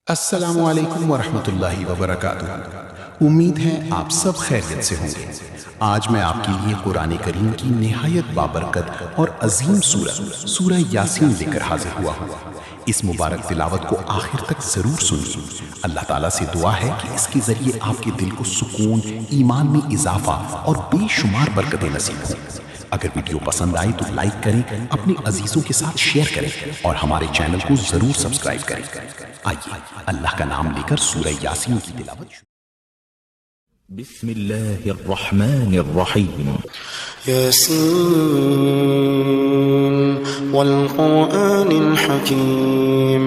अस्सलामु अलैकुम वरहमतुल्लाहि वबरकातुहू। उम्मीद है आप सब खैरियत से होंगे। आज मैं आपके लिए कुरान करीम की निहायत बाबरकत और अजीम सूरह यासीन लेकर हाजिर हुआ हूँ। इस मुबारक तिलावत को आखिर तक ज़रूर सुनिए। अल्लाह ताला से दुआ है कि इसके ज़रिए आपके दिल को सुकून, ईमान में इजाफा और बेशुमार बरकतें नसीब हों। अगर वीडियो पसंद आए तो लाइक करें, अपने अजीजों के साथ शेयर करें और हमारे चैनल को जरूर सब्सक्राइब करें। आइए अल्लाह का नाम लेकर सूरह यासीन की तिलावत। बिस्मिल्लाहिर्रहमानिर्रहीम। यासीन वल क़ुरआनिल हकीम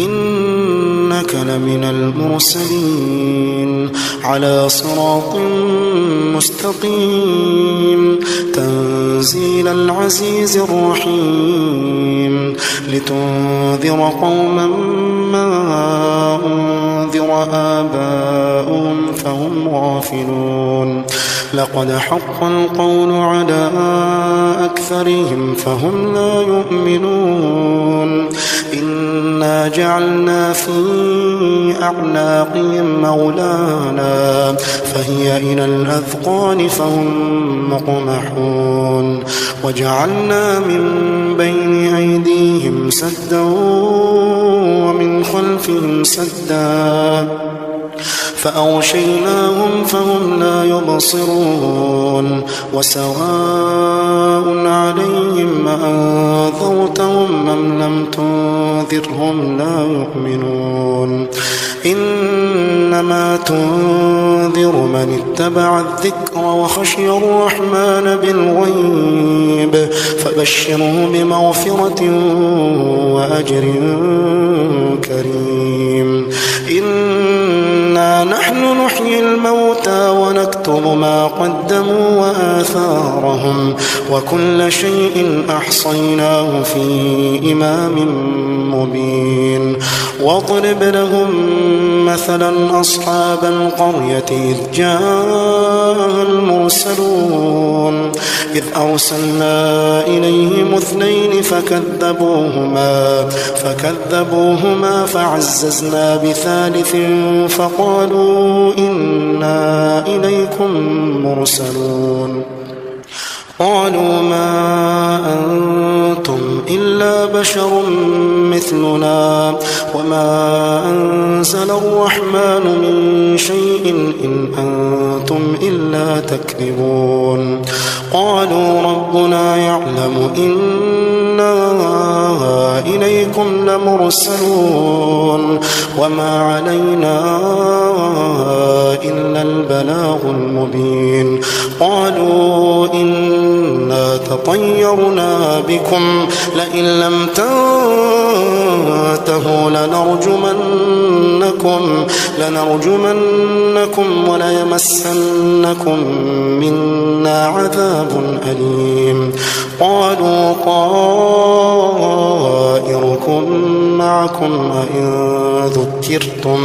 इन्नका लमिनल मुरसलीन अला सिरातिन मुस्तक़ीम तंज़ीलल अज़ीज़िर रहीम लितुन्ज़िर क़ौमन मा उन्ज़िर आबाउहुम फहुम गाफ़िलून लक़द हक़्क़ल क़ौलु अला अक्सरिहिम फहुम ला युमिनून इन्ना जअलना फ़ी अअनाक़िहिम अग़लाला फ़हिय इलल अज़क़ानि फ़हुम मुक़महून वजअलना मिन बैनि अयदीहिम सद्दन वमिन ख़ल्फ़िहिम सद्दन فأغشيناهم فهم لا يبصرون وسواء عليهم أأنذرتهم أم لم تنذرهم لا يؤمنون إنما تنذر من اتبع الذكر وخشي الرحمن بالغيب فبشره بمغفرة وأجر كريم إنا نحن نحيي الموتى ونكتب ما قدموا وآثارهم وكل شيء أحصيناه في إمام مبين واضرب لهم مثلا أصحاب القرية إذ جاء المرسلون إذ أرسلنا إليهم اثنين فكذبوهما فعززنا بثالث فقالوا إنا إليكم مرسلون قالوا ما أنتم إلا بشر مثلنا وما أنزل الرحمن من شيء إن أنتم إلا تكذبون قالوا ربنا يعلم إنا إليكم لمرسلون وما علينا إلا البلاغ المبين قالوا إنا تطيرنا بكم لئن لم تنتهوا لنرجمنكم وليمسنكم منا عذاب أليم قالوا طائركم معكم أئن ذكرتم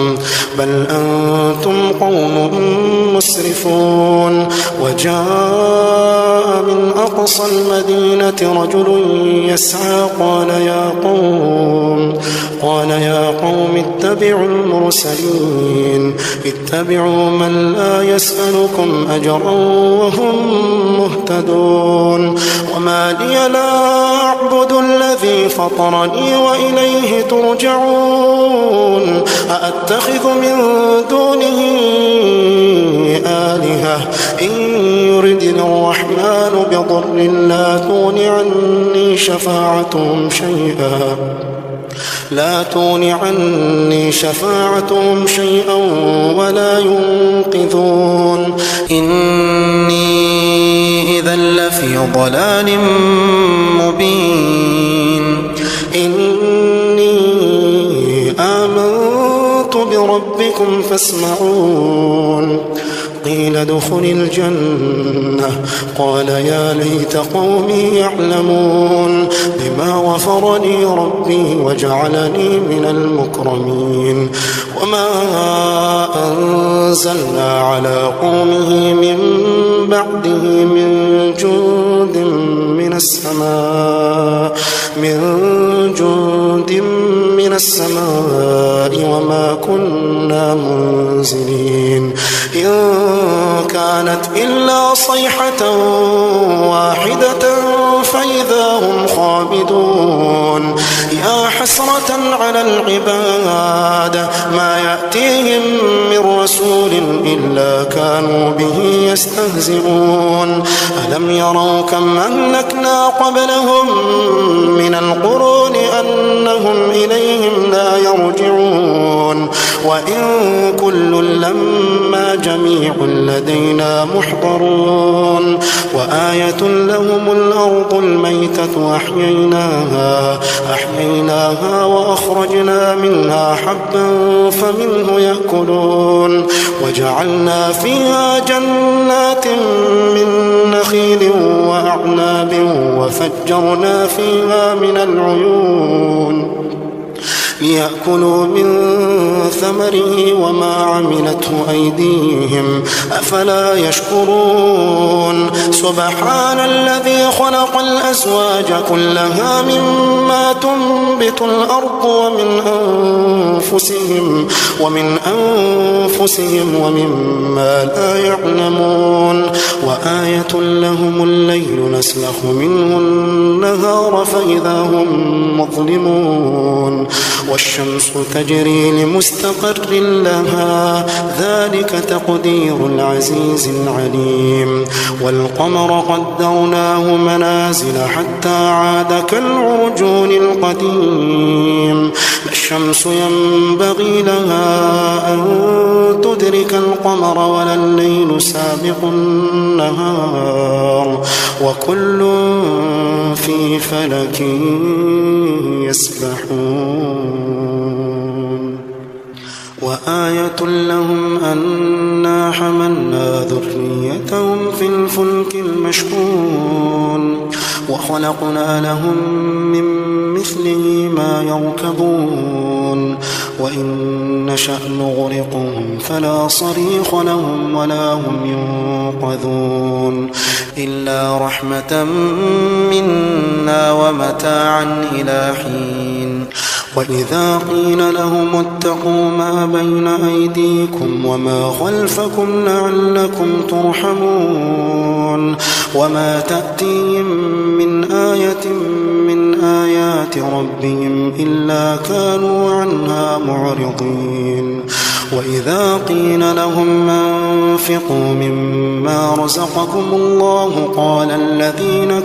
بل أنتم قوم مسرفون وجاء من أقصى المدينة رجل يسعى قال يا قوم اتبعوا المرسلين اتبعوا من لا يسألكم أجرا وهم مهتدون وما لي لا أعبد الذي فطرني وإليه ترجعون أأتخذ من دونه آلهة إن يردني الرحمن بضر لا تغن عني شفاعتهم شيئا ولا ينقذون إني إذا لفي ضلال مبين إني آمنت بربكم فاسمعون قيل ادخل الجنة قال يا ليت قومي يعلمون بما غفر لي ربي وجعلني من المكرمين وما أنزلنا على قومه من بعده من جند من السماء من السماء وما كنا منزلين إن كانت إلا صيحة واحدة فإذا هم خامدون يا حسرة على العباد ما يأتيهم من رسول إلا كانوا به يستهزئون ألم يروا كم أهلكنا قبلهم من القرون أنهم إليهم لا يرجعون وإن كل لما جميع لدينا محضرون وآية لهم الأرض الميتة أحييناها وأخرجنا منها حبا فمنه يأكلون وجعلنا فيها جنات من نخيل وأعناب وفجرنا فيها من العيون ليأكلوا من ثمره وما عملته أيديهم أفلا يشكرون سبحان الذي خلق الأزواج كلها مما تنبت الأرض ومن أنفسهم ومما لا يعلمون وآية لهم الليل نسلخ منه النهار فإذا هم مظلمون والشمس تجري لمستقر لها ذلك تقدير العزيز العليم والقمر قدرناه منازل حتى عاد كالعرجون القديم الشمس ينبغي لها أن تدرك القمر ولا الليل سابق النهار وكل في فلك يسبحون وآية لهم أنا حملنا ذريتهم في الفلك المشحون وخلقنا لهم من مثله ما يركبون وإن نشأ نغرقهم فلا صريخ لهم ولا هم ينقذون إلا رحمة منا ومتاعا إلى حين وإذا قيل لهم اتقوا ما بين أيديكم وما خلفكم لعلكم ترحمون وما تأتيهم من آية من آيات ربهم إلا كانوا عنها معرضين وإذا قيل لهم انفقوا مما رزقكم الله قال الذين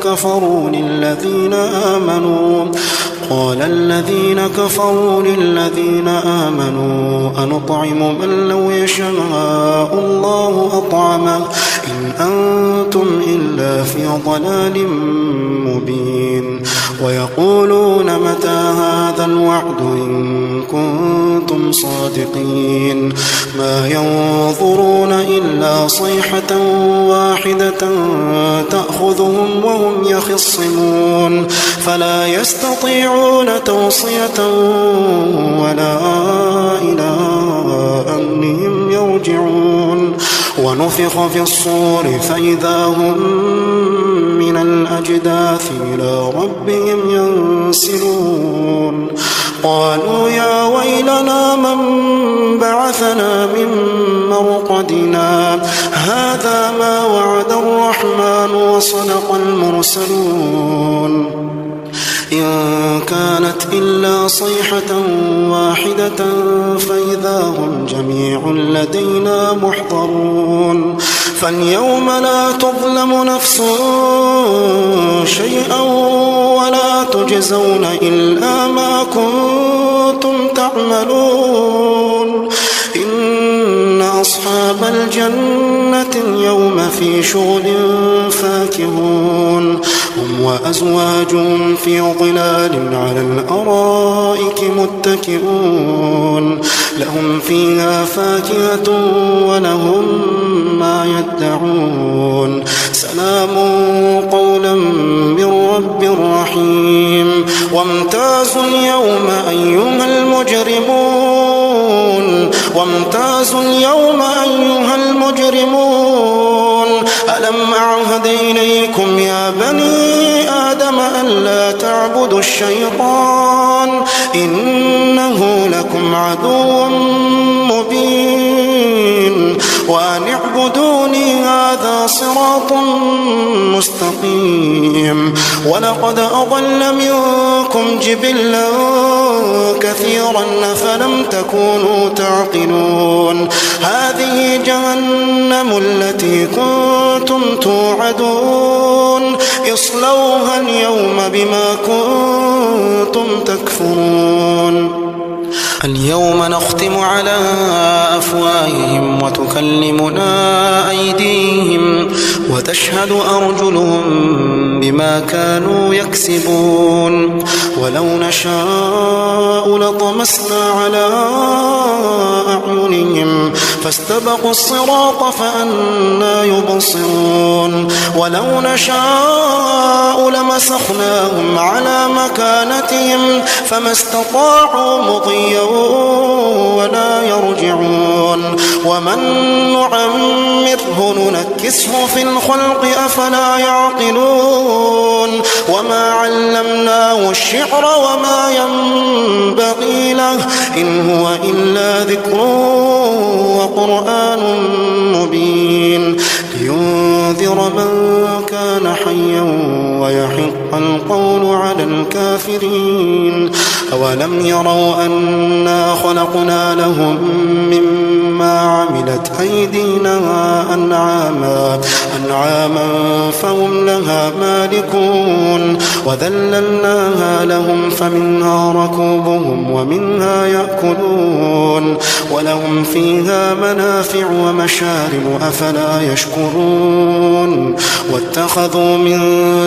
كفروا للذين آمنوا أنطعم من لو يشاء الله أطعمه إن أنتم إلا في ضلال مبين ويقولون متى هذا الوعد إن كنتم صادقين ما ينظرون إلا صيحة واحدة تأخذهم وهم يخصمون فلا يستطيعون توصية ولا إلى أهلهم يرجعون ونفخ في الصور فإذا هم من الأجداث إلى ربهم ينسلون قالوا يا ويلنا من بعثنا من مرقدنا هذا ما وعد الرحمن وصدق المرسلون إن كانت إلا صيحة واحدة فإذا هم جميع لدينا محضرون فاليوم لا تظلم نفس شيئا ولا تجزون إلا ما كنتم تعملون إن أصحاب الجنة اليوم في شغل فاكهون هم وأزواجهم في ظلال على الأرائك متكئون لهم فيها فاكهة ولهم ما يدعون سلام قولا من رب رحيم وامتازوا اليوم أيها المجرمون ألم أعهد إليكم يا بني آدم آدم ألا تعبدوا الشيطان إنه لكم عدو مبين وأن اعبدوني هذا صراط مستقيم ولقد أضل منكم جبلا كثيرا أفلم تكونوا تعقلون هذه جهنم التي كنتم توعدون اصلوها اليوم بما كنتم تكفرون اليوم نختم على أفواههم وتكلمنا أيديهم وتشهد أرجلهم بما كانوا يكسبون ولو نشاء لطمسنا على أعينهم فاستبقوا الصراط فأنى يبصرون ولو نشاء لمسخناهم على مكانتهم فما استطاعوا مضيا ولا يرجعون ومن نعمره ننكسه في الخلق أفلا يعقلون وما علمناه الشعر وما ينبغي له إن هو إلا ذكر وقرآن مبين لينذر من كان حيا ويحق القول على الكافرين أولم يروا أنا خلقنا لهم مما عملت أيدينا أنعاما فهم لها مالكون وذللناها لهم فمنها ركوبهم ومنها يأكلون ولهم فيها منافع ومشارب أفلا يشكرون واتخذوا من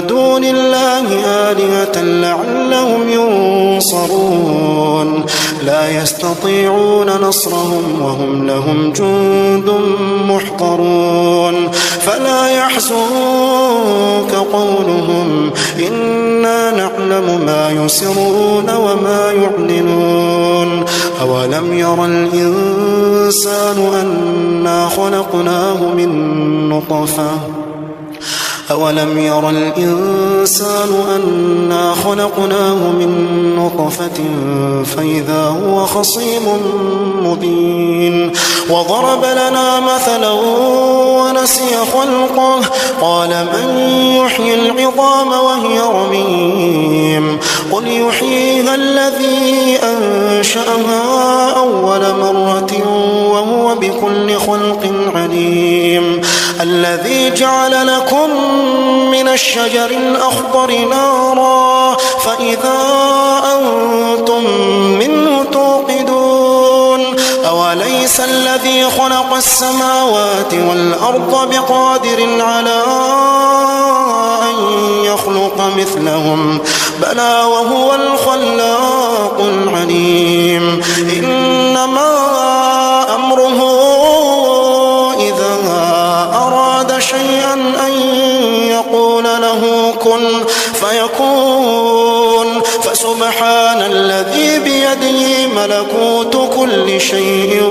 دون الله آلهة لعلهم ينصرون لا يستطيعون نصرهم وهم لهم جند محضرون فلا يحزنك قولهم إنا نعلم ما يسرون وما يعلنون أولم ير الإنسان أنا خلقناه من نطفة أولم ير الإنسان أنا خلقناه من نطفة فإذا هو خصيم مبين وضرب لنا مثلا ونسي خلقه قال من يحيي العظام وهي رميم قل يحييها الذي أنشأها أول مرة وهو بكل خلق عليم الذي جعل لكم من الشجر الأخضر نارا فإذا أنتم منه توقدون أوليس الذي خلق السماوات والأرض بقادر على أن يخلق مثلهم بلى وهو الخلاق العليم إنما أمره إذا أراد شيئا أن يقول له كن فيكون فسبحان الذي بيده ملكوت كل شيء